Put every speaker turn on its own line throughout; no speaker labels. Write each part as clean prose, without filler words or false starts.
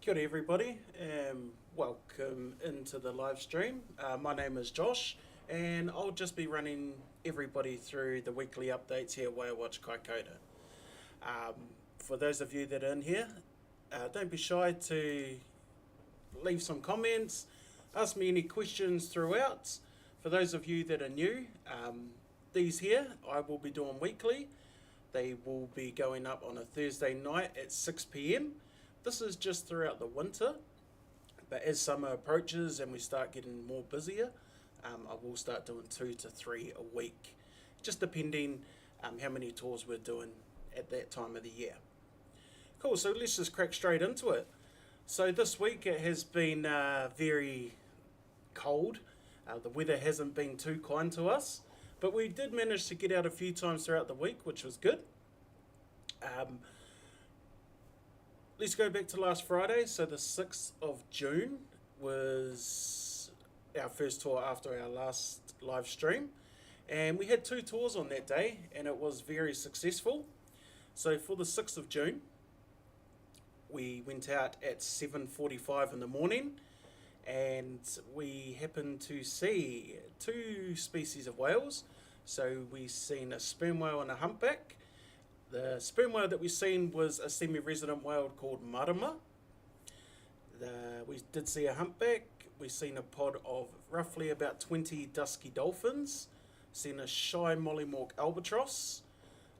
Kia ora everybody, and welcome into the live stream. My name is Josh, and I'll just be running everybody through the weekly updates here at Whale Watch Kaikoura. For those of you that are in here, don't be shy to leave some comments, ask me any questions throughout. For those of you that are new, these here I will be doing weekly. They will be going up on a Thursday night at 6 p.m. This is just throughout the winter, but as summer approaches and we start getting more busier, I will start doing 2 to 3 a week, just depending how many tours we're doing at that time of the year. Cool, so let's just crack straight into it. So this week it has been very cold. The weather hasn't been too kind to us, but we did manage to get out a few times throughout the week, which was good. Let's go back to last Friday. So the 6th of June was our first tour after our last live stream. And we had 2 tours on that day, and it was very successful. So for the 6th of June, we went out at 7:45 in the morning, and we happened to see 2 species of whales. So we seen a sperm whale and a humpback. The sperm whale that we seen was a semi-resident whale called marama. We did see a humpback. We seen a pod of roughly about 20 dusky dolphins. Seen a shy mollymawk albatross,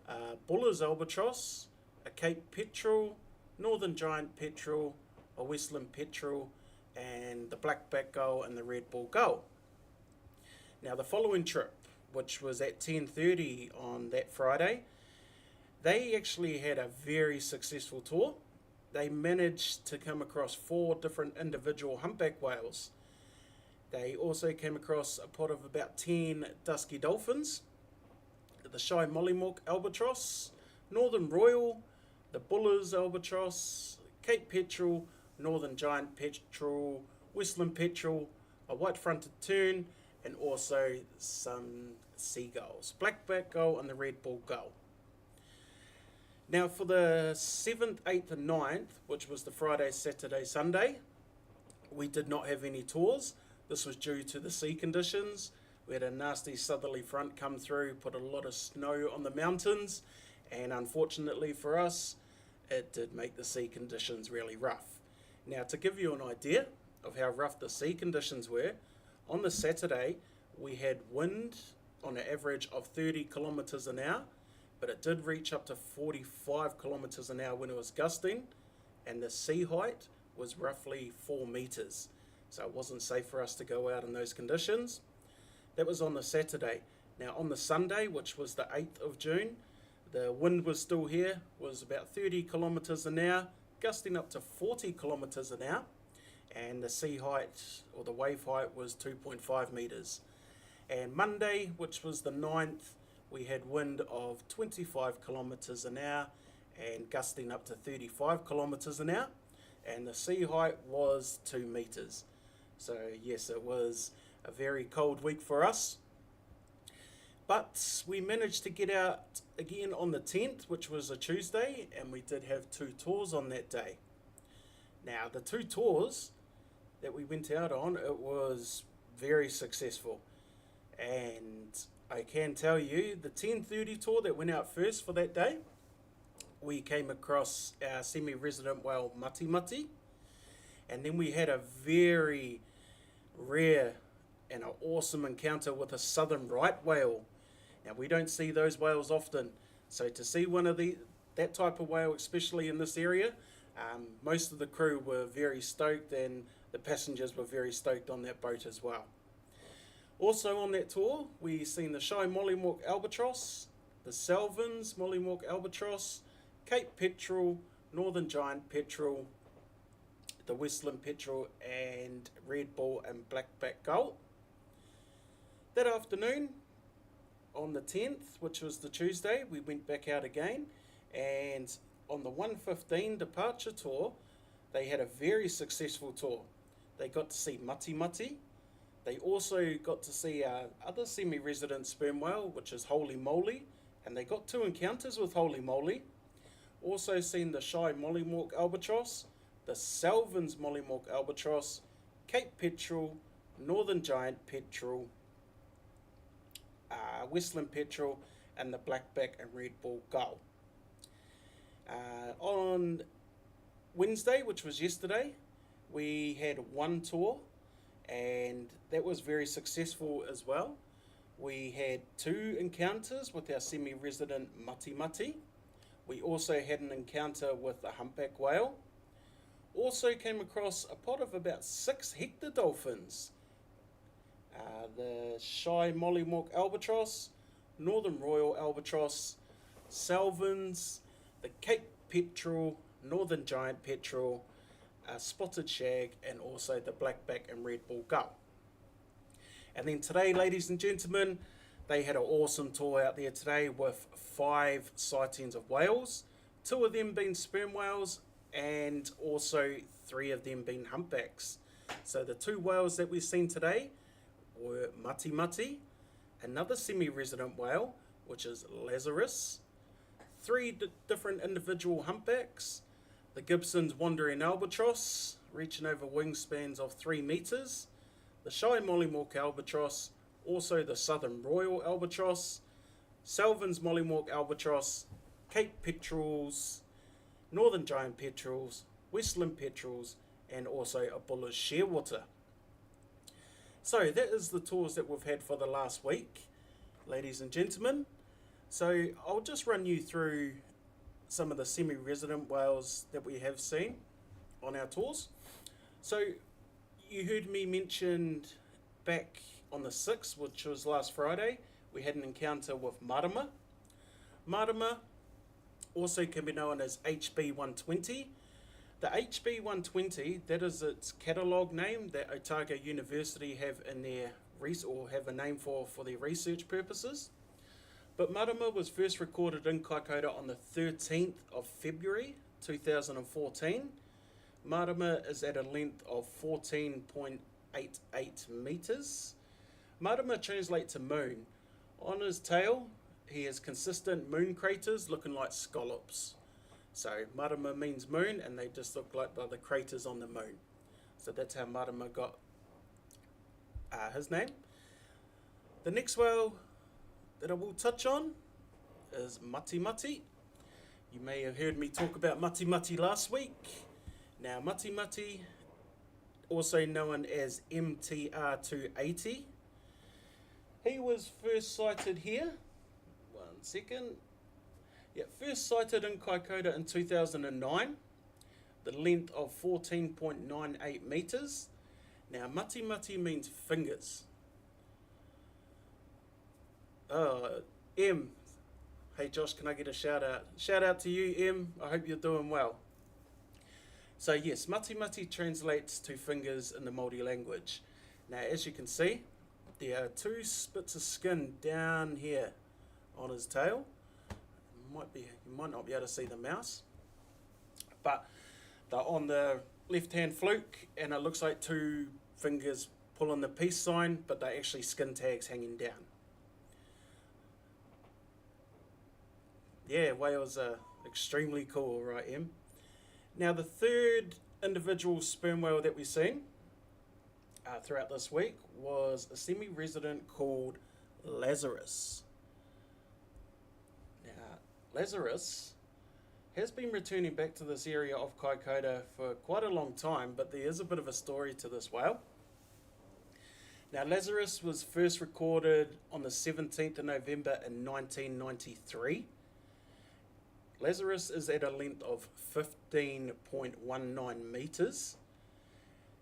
a buller's albatross, a Cape petrel, northern giant petrel, a westland petrel, and the blackback gull and the red ball gull. Now the following trip, which was at 10:30 on that Friday, they actually had a very successful tour. They managed to come across 4 different individual humpback whales. They also came across a pod of about 10 dusky dolphins, the shy mollymawk albatross, northern royal, the buller's albatross, Cape petrel, northern giant petrel, westland petrel, a white-fronted tern, and also some seagulls, blackback gull and the red ball gull. Now for the 7th, 8th and 9th, which was the Friday, Saturday, Sunday, we did not have any tours. This was due to the sea conditions. We had a nasty southerly front come through, put a lot of snow on the mountains, and unfortunately for us, it did make the sea conditions really rough. Now to give you an idea of how rough the sea conditions were, on the Saturday we had wind on an average of 30 kilometres an hour, but it did reach up to 45 kilometres an hour when it was gusting, and the sea height was roughly 4 metres. So it wasn't safe for us to go out in those conditions. That was on the Saturday. Now on the Sunday, which was the 8th of June, the wind was still here, was about 30 kilometres an hour, gusting up to 40 kilometres an hour, and the sea height, or the wave height, was 2.5 metres. And Monday, which was the 9th, we had wind of 25 kilometres an hour and gusting up to 35 kilometres an hour, and the sea height was 2 metres. So yes, it was a very cold week for us, but we managed to get out again on the 10th, which was a Tuesday, and we did have 2 tours on that day. Now the 2 tours that we went out on, it was very successful, and I can tell you the 10:30 tour that went out first for that day, we came across our semi-resident whale mati, and then we had a very rare and an awesome encounter with a southern right whale. Now we don't see those whales often, so to see one of that type of whale, especially in this area, most of the crew were very stoked, and the passengers were very stoked on that boat as well. Also on that tour, we seen the shy mollymawk albatross, the Salvin's mollymawk albatross, Cape petrel, northern giant petrel, the westland petrel, and red ball and blackback gull. That afternoon, on the 10th, which was the Tuesday, we went back out again, and on the 1:15 departure tour, they had a very successful tour. They got to see mati. They also got to see our other semi-resident sperm whale, which is Holy Moly, and they got 2 encounters with Holy Moly. Also seen the shy mollymawk albatross, the Salvin's Mollymook albatross, Cape petrel, Northern Giant petrel, Westland petrel, and the blackback and red ball gull. On Wednesday, which was yesterday, we had one tour, and that was very successful as well. We had 2 encounters with our semi-resident mati mati. We also had an encounter with a humpback whale. Also came across a pod of about 6 hector dolphins. The shy Mollymook albatross, Northern Royal albatross, Salvins, the Cape petrel, Northern Giant petrel, spotted shag, and also the blackback and red ball gull. And then today, ladies and gentlemen, they had an awesome tour out there today with 5 sightings of whales, 2 of them being sperm whales, and also 3 of them being humpbacks. So the 2 whales that we've seen today were mati mati, another semi-resident whale, which is Lazarus, 3 different individual humpbacks, the Gibson's wandering albatross, reaching over wingspans of 3 meters, the shy Mollymook albatross, also the Southern Royal albatross, Salvin's Mollymook albatross, Cape petrels, Northern Giant petrels, Westland petrels, and also a Buller's shearwater. So that is the tours that we've had for the last week, ladies and gentlemen. So I'll just run you through some of the semi-resident whales that we have seen on our tours. So you heard me mention back on the 6th, which was last Friday, we had an encounter with Marama. Marama also can be known as HB120. The HB120, that is its catalogue name that Otago University have in their or have a name for their research purposes. But Marama was first recorded in Kaikoura on the 13th of February 2014. Marama is at a length of 14.88 metres. Marama translates to moon. On his tail, he has consistent moon craters looking like scallops. So Marama means moon, and they just look like the craters on the moon. So that's how Marama got his name. The next whale that I will touch on is mati mati. You may have heard me talk about mati mati last week. Now mati mati, also known as MTR280, he was first sighted here. One second. Yeah, first sighted in Kaikoura in 2009. The length of 14.98 metres. Now mati mati means fingers. M. Hey Josh, can I get a shout out? Shout out to you, M. I hope you're doing well. So yes, mati mati translates to fingers in the Māori language. Now as you can see, there are 2 bits of skin down here on his tail. You might not be able to see the mouse, but they're on the left hand fluke, and it looks like 2 fingers pulling the peace sign, but they're actually skin tags hanging down. Yeah, whales are extremely cool, right, Em? Now the 3rd individual sperm whale that we've seen throughout this week was a semi-resident called Lazarus. Now Lazarus has been returning back to this area of Kaikoura for quite a long time, but there is a bit of a story to this whale. Now Lazarus was first recorded on the 17th of November in 1993. Lazarus is at a length of 15.19 metres.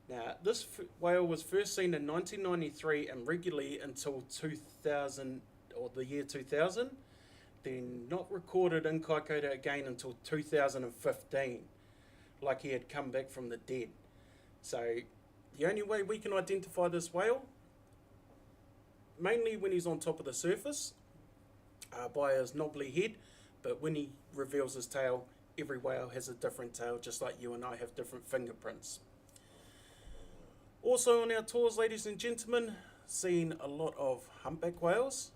Now this whale was first seen in 1993 and regularly until 2000, or the year 2000. Then not recorded in Kaikoura again until 2015, like he had come back from the dead. So the only way we can identify this whale, mainly when he's on top of the surface, by his knobbly head, but when he reveals his tail, every whale has a different tail, just like you and I have different fingerprints. Also on our tours, ladies and gentlemen, seen a lot of humpback whales.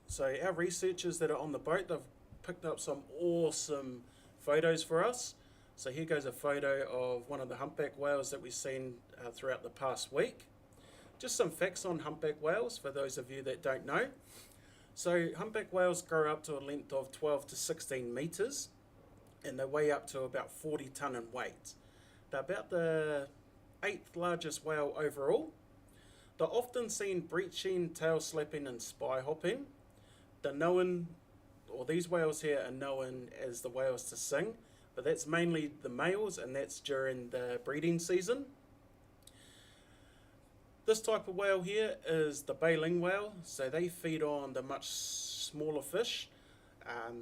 So our researchers that are on the boat, they've picked up some awesome photos for us. So here goes a photo of one of the humpback whales that we've seen throughout the past week. Just some facts on humpback whales for those of you that don't know. So humpback whales grow up to a length of 12 to 16 metres and they weigh up to about 40 tonne in weight. They're about the 8th largest whale overall. They're often seen breaching, tail slapping and spy hopping. These whales here are known as the whales to sing, but that's mainly the males and that's during the breeding season. This type of whale here is the baleen whale, so they feed on the much smaller fish,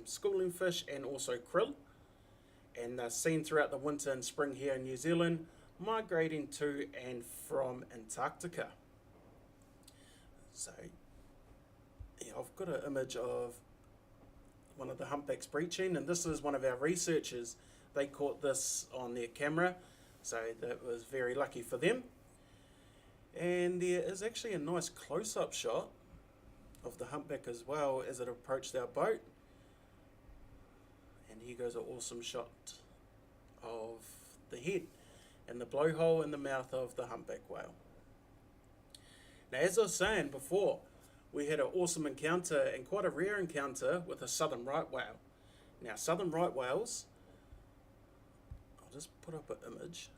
schooling fish and also krill, and they're seen throughout the winter and spring here in New Zealand, migrating to and from Antarctica. So yeah, I've got an image of one of the humpbacks breaching, and this is one of our researchers. They caught this on their camera, so that was very lucky for them. And there is actually a nice close-up shot of the humpback as well as it approached our boat. And here goes an awesome shot of the head and the blowhole in the mouth of the humpback whale. Now, as I was saying before, we had an awesome encounter and quite a rare encounter with a southern right whale. Now, southern right whales, I'll just put up an image.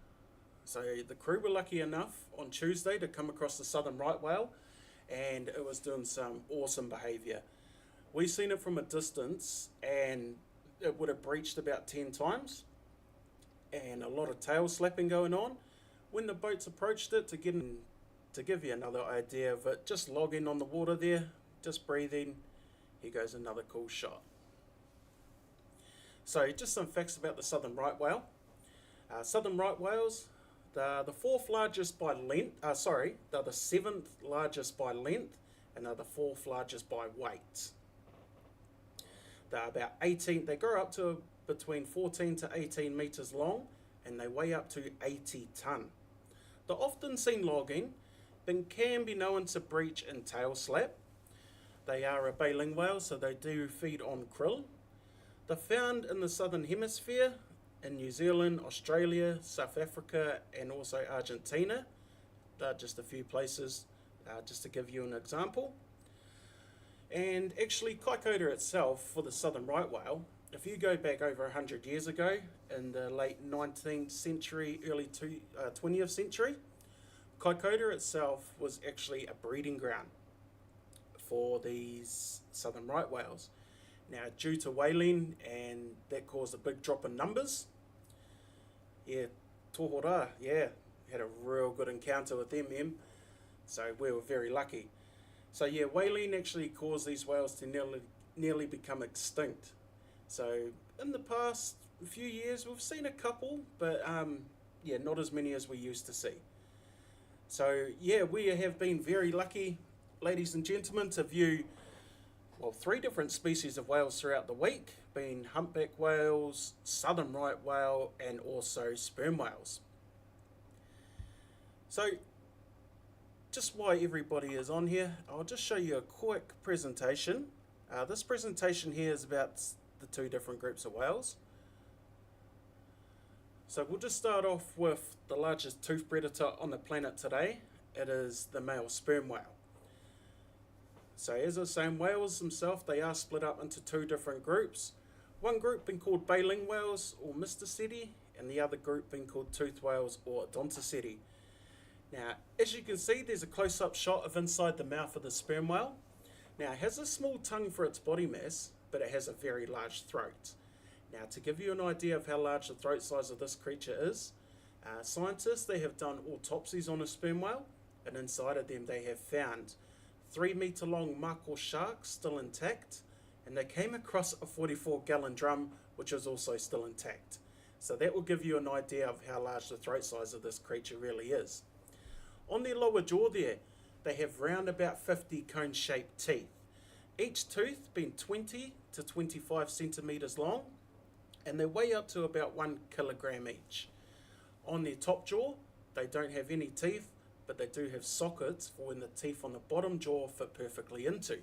So the crew were lucky enough on Tuesday to come across the southern right whale, and it was doing some awesome behaviour. We seen it from a distance and it would have breached about 10 times and a lot of tail slapping going on. When the boats approached it, to give you another idea of it, just logging on the water there, just breathing, here goes another cool shot. So just some facts about the southern right whale. Southern right whales, they're the 4th largest by length, they're the 7th largest by length, and they're the 4th largest by weight. They're about 18, they grow up to between 14 to 18 metres long, and they weigh up to 80 tonne. They're often seen logging, but can be known to breach and tail slap. They are a baleen whale, so they do feed on krill. They're found in the southern hemisphere, in New Zealand, Australia, South Africa and also Argentina. They're just a few places, just to give you an example. And actually Kaikoura itself, for the southern right whale, if you go back over 100 years ago, in the late 19th century, early 20th century, Kaikoura itself was actually a breeding ground for these southern right whales. Now, due to whaling, and that caused a big drop in numbers, tohora, had a real good encounter with them, so we were very lucky. So whaling actually caused these whales to nearly become extinct. So in the past few years, we've seen a couple, but not as many as we used to see. So we have been very lucky, ladies and gentlemen, to view 3 different species of whales throughout the week, being humpback whales, southern right whale, and also sperm whales. So just while everybody is on here, I'll just show you a quick presentation. This presentation here is about the 2 different groups of whales. So we'll just start off with the largest tooth predator on the planet today. It is the male sperm whale. So as I was saying, whales themselves, they are split up into 2 different groups. One group being called baleen whales or Mystaceti, and the other group being called toothed whales or Odontoceti. Now, as you can see, there's a close-up shot of inside the mouth of the sperm whale. Now, it has a small tongue for its body mass, but it has a very large throat. Now, to give you an idea of how large the throat size of this creature is, scientists, they have done autopsies on a sperm whale, and inside of them they have found 3-metre long mako sharks still intact, and they came across a 44-gallon drum which is also still intact. So that will give you an idea of how large the throat size of this creature really is. On their lower jaw there, they have round about 50 cone-shaped teeth, each tooth being 20 to 25 centimetres long, and they weigh up to about 1 kilogram each. On their top jaw, they don't have any teeth, but they do have sockets for when the teeth on the bottom jaw fit perfectly into.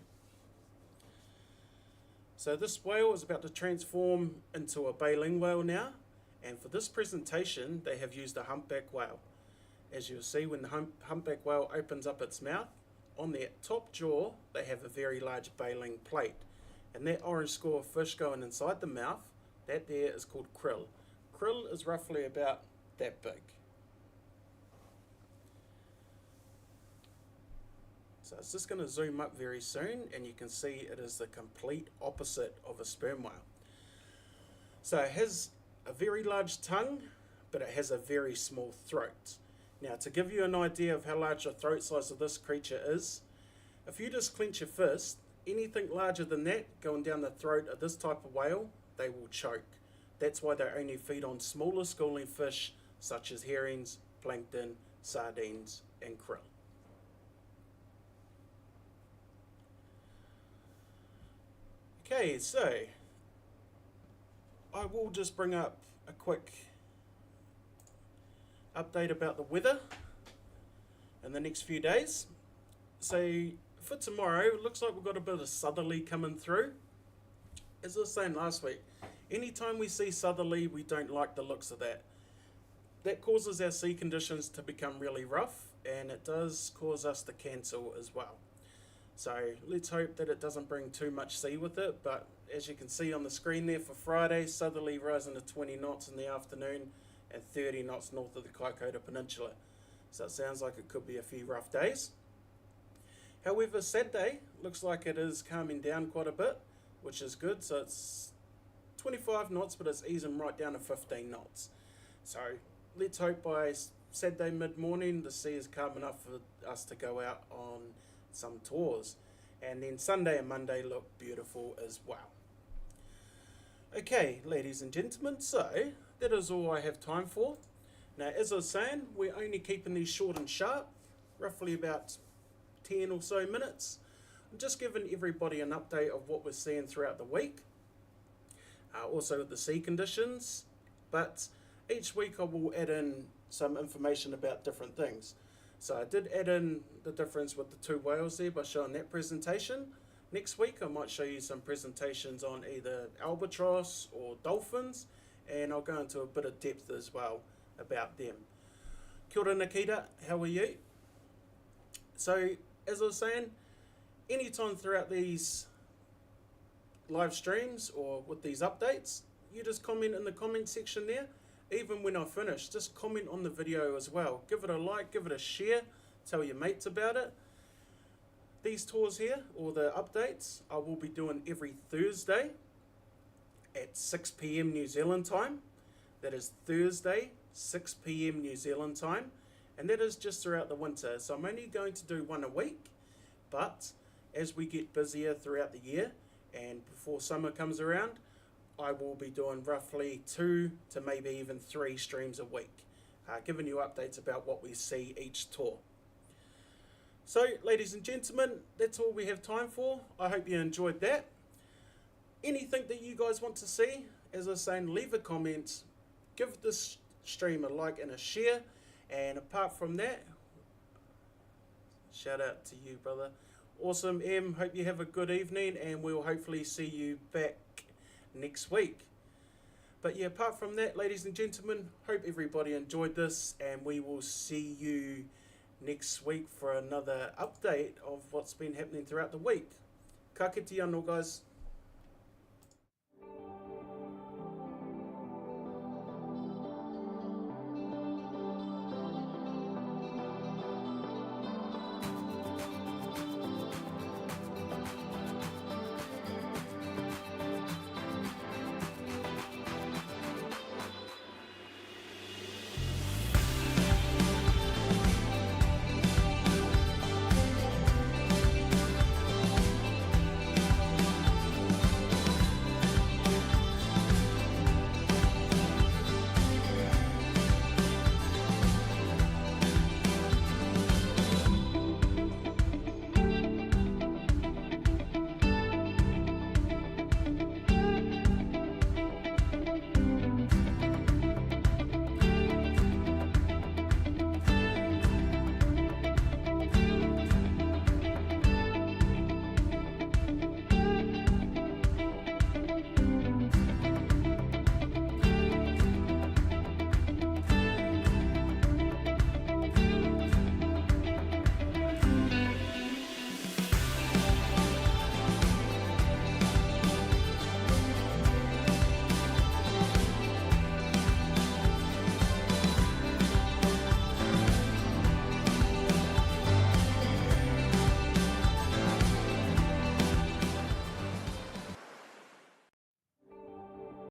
So this whale is about to transform into a baleen whale now, And for this presentation, they have used a humpback whale. As you'll see, when the humpback whale opens up its mouth, on their top jaw, they have a very large baleen plate. And that orange score of fish going inside the mouth, that there is called krill. Krill is roughly about that big. So it's just going to zoom up very soon, and you can see it is the complete opposite of a sperm whale. So it has a very large tongue, but it has a very small throat. Now, to give you an idea of how large the throat size of this creature is, if you just clench your fist, anything larger than that going down the throat of this type of whale, they will choke. That's why they only feed on smaller schooling fish such as herrings, plankton, sardines, and krill. Okay, so I will just bring up a quick update about the weather in the next few days. So for tomorrow, it looks like we've got a bit of southerly coming through. As I was saying last week, anytime we see southerly, we don't like the looks of that. That causes our sea conditions to become really rough, and it does cause us to cancel as well. So let's hope that it doesn't bring too much sea with it, but as you can see on the screen there for Friday, southerly rising to 20 knots in the afternoon and 30 knots north of the Kaikoura Peninsula. So it sounds like it could be a few rough days. However, Saturday looks like it is calming down quite a bit, which is good. So it's 25 knots, but it's easing right down to 15 knots. So let's hope by Saturday mid-morning the sea is calm enough for us to go out on some tours, and then Sunday and Monday look beautiful as well. Okay, ladies and gentlemen, so that is all I have time for. Now, as I was saying, we're only keeping these short and sharp, roughly about 10 or so minutes. I'm just giving everybody an update of what we're seeing throughout the week, also the sea conditions, but each week I will add in some information about different things. So I did add in the difference with the two whales there by showing that presentation. Next week I might show you some presentations on either albatross or dolphins, and I'll go into a bit of depth as well about them. Kia ora Nikita, how are you? So as I was saying, anytime throughout these live streams or with these updates, you just comment in the comment section there. Even when I finish, just comment on the video as well. Give it a like, give it a share, tell your mates about it. These tours here, or the updates, I will be doing every Thursday at 6 PM New Zealand time. That is Thursday, 6 PM New Zealand time. And that is just throughout the winter. So I'm only going to do one a week. But as we get busier throughout the year and before summer comes around, I will be doing roughly 2 to maybe even 3 streams a week, giving you updates about what we see each tour. So, ladies and gentlemen, that's all we have time for. I hope you enjoyed that. Anything that you guys want to see, as I was saying, leave a comment, give this stream a like and a share, and apart from that, shout out to you, brother. Awesome, M. Hope you have a good evening, and we'll hopefully see you back next week. But yeah, apart from that, ladies and gentlemen, hope everybody enjoyed this, and we will see you next week for another update of what's been happening throughout the week. Ka kite anō, guys.